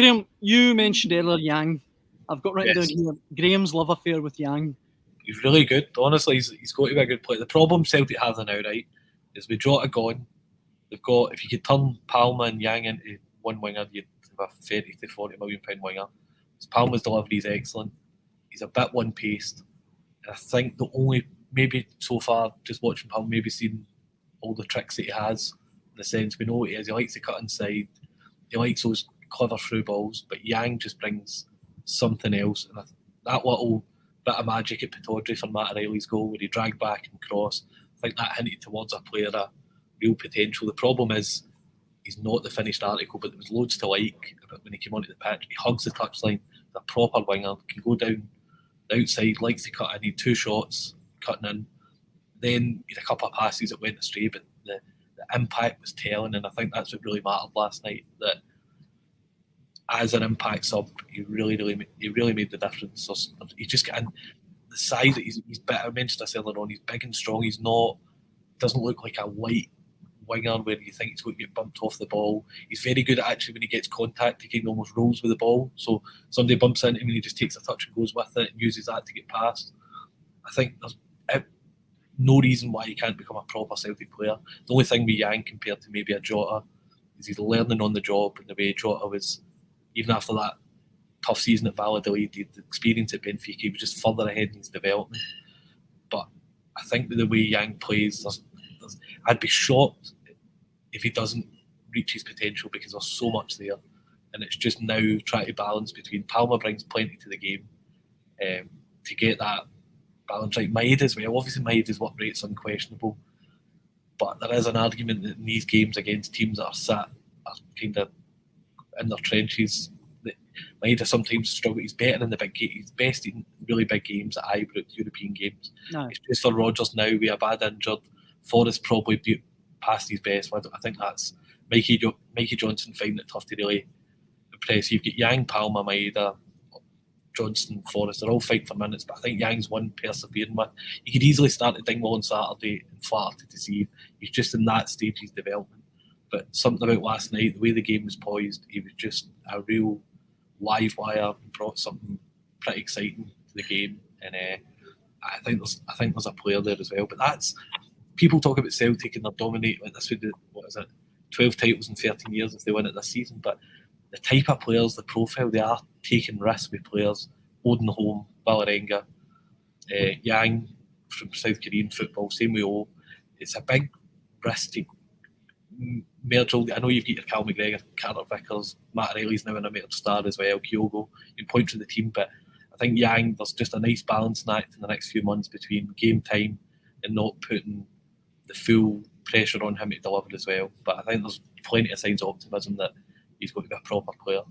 Graham, you mentioned earlier Yang. I've got written down Yes. here Graham's love affair with Yang. He's really good. Honestly, he's got to be a good player. The problem Celtic have now, right, is we draw it gone. They've got, if you could turn Palma and Yang into one winger, you'd have a 30 to 40 million pound winger. Palma's delivery is excellent. He's a bit one paced. And I think the only, maybe so far, just watching Palma, maybe seeing all the tricks that he has, in the sense we know what he is. He likes to cut inside. He likes those clever through balls, but Yang just brings something else. And that little bit of magic at Pittodrie for Matt O'Reilly's goal, where he dragged back and cross, I think that hinted towards a player of real potential. The problem is he's not the finished article, but there was loads to like about when he came onto the pitch. He hugs the touchline, he's a proper winger, can go down the outside, likes to cut in, he had 2 shots cutting in. Then he had a couple of passes that went astray, but the impact was telling, and I think that's what really mattered last night, that as an impact sub, he really made the difference. So he just got in. The size that he's better. I mentioned this earlier on. He's big and strong. He's not. Doesn't look like a light winger where you think he's going to get bumped off the ball. He's very good at actually when he gets contact, he kind of almost rolls with the ball. So somebody bumps into him and he just takes a touch and goes with it and uses that to get past. I think there's no reason why he can't become a proper Celtic player. The only thing with Yang compared to maybe a Jota is he's learning on the job, and the way Jota was, even after that tough season at Valladolid, the experience at Benfica, he was just further ahead in his development. But I think with the way Yang plays, I'd be shocked if he doesn't reach his potential, because there's so much there. And it's just now trying to balance between Palma brings plenty to the game to get that balance right. Maeda as well. Obviously, Maeda's work rate's unquestionable. But there is an argument that in these games against teams that are kind of in their trenches, Maeda sometimes struggles. He's better in the big games. He's best in really big games at Ibrox, European games. No. It's just for Rodgers now, we are bad injured. Forrest probably past his best. I think that's Mikey Johnson finding it tough to really impress. You've got Yang, Palma, Maeda, Johnson, Forrest. They're all fighting for minutes, but I think Yang's one persevering with. He could easily start at Dingwall on Saturday and flatter to deceive. He's just in that stage of his development. But something about last night, the way the game was poised, he was just a real live wire and brought something pretty exciting to the game. And I think there's a player there as well. But that's, people talk about Celtic and they're dominating. Like this would do, 12 titles in 13 years if they win it this season. But the type of players, the profile, they are taking risks with players. Odenholm, Valerenga, Yang from South Korean football, same with O. It's a big risk to merge all. I know you've got your Cal McGregor, Carter Vickers, Matt O'Reilly's now in a major star as well, Kyogo. You can point to the team, but I think Yang, there's just a nice balancing act in the next few months between game time and not putting the full pressure on him to deliver as well. But I think there's plenty of signs of optimism that he's going to be a proper player.